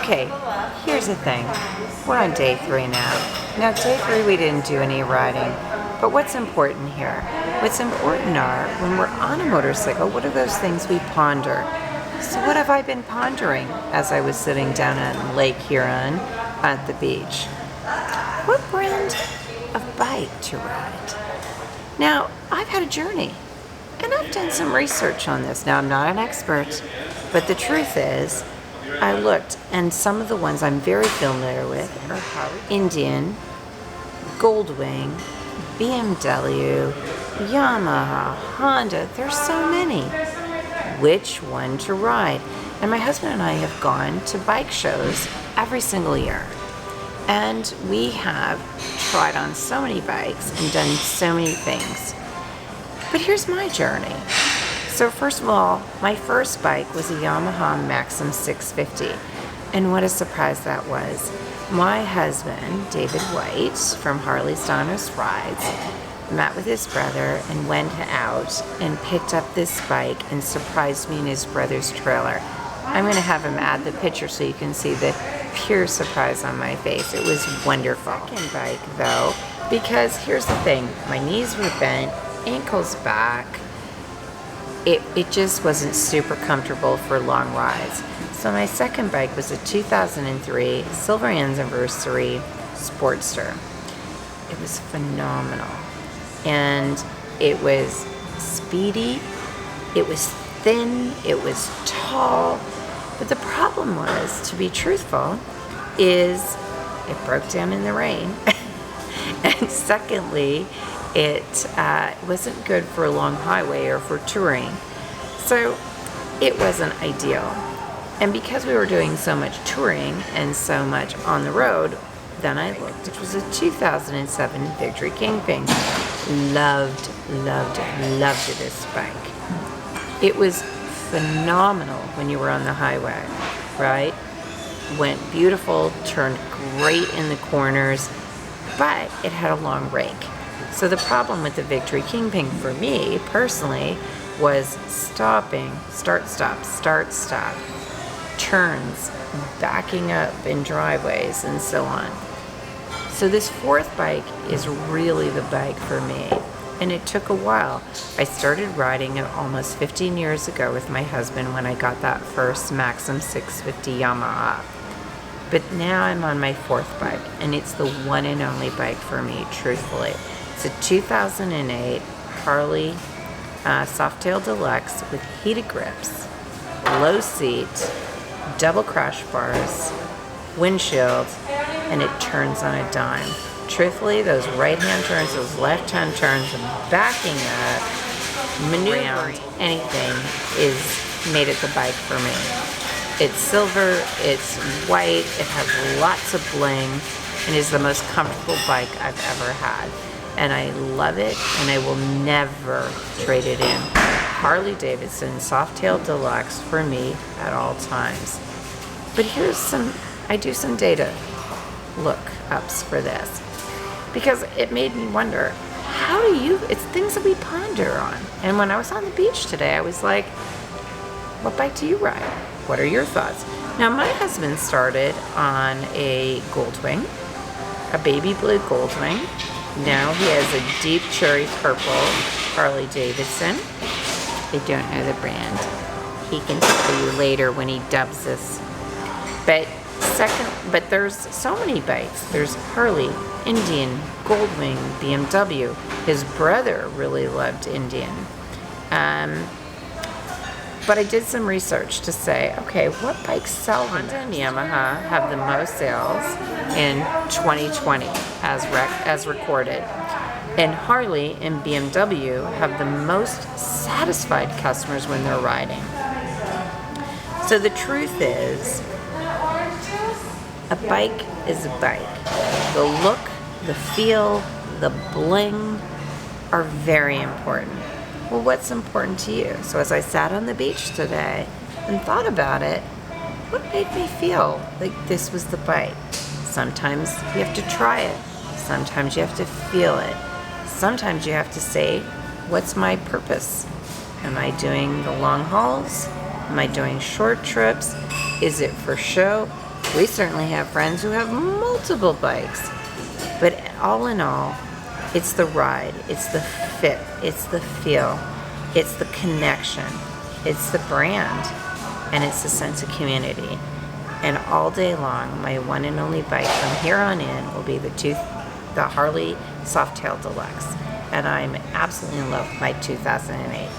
Okay, here's the thing. We're on day 3 now. Now, day 3 we didn't do any riding. But what's important here? What's important are, when we're on a motorcycle, what are those things we ponder? So what have I been pondering as I was sitting down at Lake Huron at the beach? What brand of bike to ride? Now, I've had a journey, and I've done some research on this. Now, I'm not an expert, but the truth is, I looked, and some of the ones I'm very familiar with are Harley, Indian, Goldwing, BMW, Yamaha, Honda. There's so many. Which one to ride? And my husband and I have gone to bike shows every single year. And we have tried on so many bikes and done so many things. But here's my journey. So first of all, my first bike was a Yamaha Maxim 650. And what a surprise that was. My husband, David White, from Harleys Rides, met with his brother and went out and picked up this bike and surprised me in his brother's trailer. I'm going to have him add the picture so you can see the pure surprise on my face. It was wonderful. Second bike, though, because here's the thing. My knees were bent, ankles back. It just wasn't super comfortable for long rides. So my second bike was a 2003 Silver Anniversary Sportster. It was phenomenal. And it was speedy, it was thin, it was tall. But the problem was, to be truthful, is it broke down in the rain. And secondly, it wasn't good for a long highway or for touring. So it wasn't ideal. And because we were doing so much touring and so much on the road, then I looked. It was a 2007 Victory Kingpin. Loved this bike. It was phenomenal when you were on the highway, right? Went beautiful, turned great in the corners, but it had a long rake. So the problem with the Victory Kingpin for me personally was stopping, start, stop, turns, backing up in driveways, and so on. So this fourth bike is really the bike for me, and it took a while. I started riding it almost 15 years ago with my husband when I got that first Maxim 650 Yamaha. But now I'm on my fourth bike, and it's the one and only bike for me, truthfully. It's a 2008 Harley Softail Deluxe with heated grips, low seat, double crash bars, windshield, and it turns on a dime. Truthfully, those right-hand turns, those left-hand turns, and backing up, maneuvering, anything is made it the bike for me. It's silver, it's white, it has lots of bling, and is the most comfortable bike I've ever had. And I love it, and I will never trade it in. Harley Davidson Softail Deluxe for me at all times. But here's I do some data look-ups for this, because it made me wonder, it's things that we ponder on. And when I was on the beach today, I was like, what bike do you ride? What are your thoughts? Now, my husband started on a Goldwing, a baby blue Goldwing. Now he has a deep cherry purple Harley Davidson. I don't know the brand. He can tell you later when he dubs this. But there's so many bikes. There's Harley, Indian, Goldwing, BMW. His brother really loved Indian. But I did some research to say, okay, what bikes sell? Honda and Yamaha have the most sales in 2020 as recorded. And Harley and BMW have the most satisfied customers when they're riding. So the truth is, a bike is a bike. The look, the feel, the bling are very important. Well, what's important to you? So as I sat on the beach today and thought about it, what made me feel like this was the bike? Sometimes you have to try it. Sometimes you have to feel it. Sometimes you have to say, what's my purpose? Am I doing the long hauls? Am I doing short trips? Is it for show? We certainly have friends who have multiple bikes. But all in all, it's the ride, it's the fit, it's the feel, it's the connection, it's the brand, and it's the sense of community. And all day long, my one and only bike from here on in will be the Harley Softail Deluxe. And I'm absolutely in love with my 2008.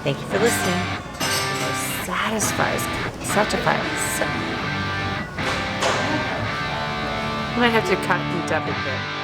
Thank you for listening. The most satisfying. I might have to cut and dub it there.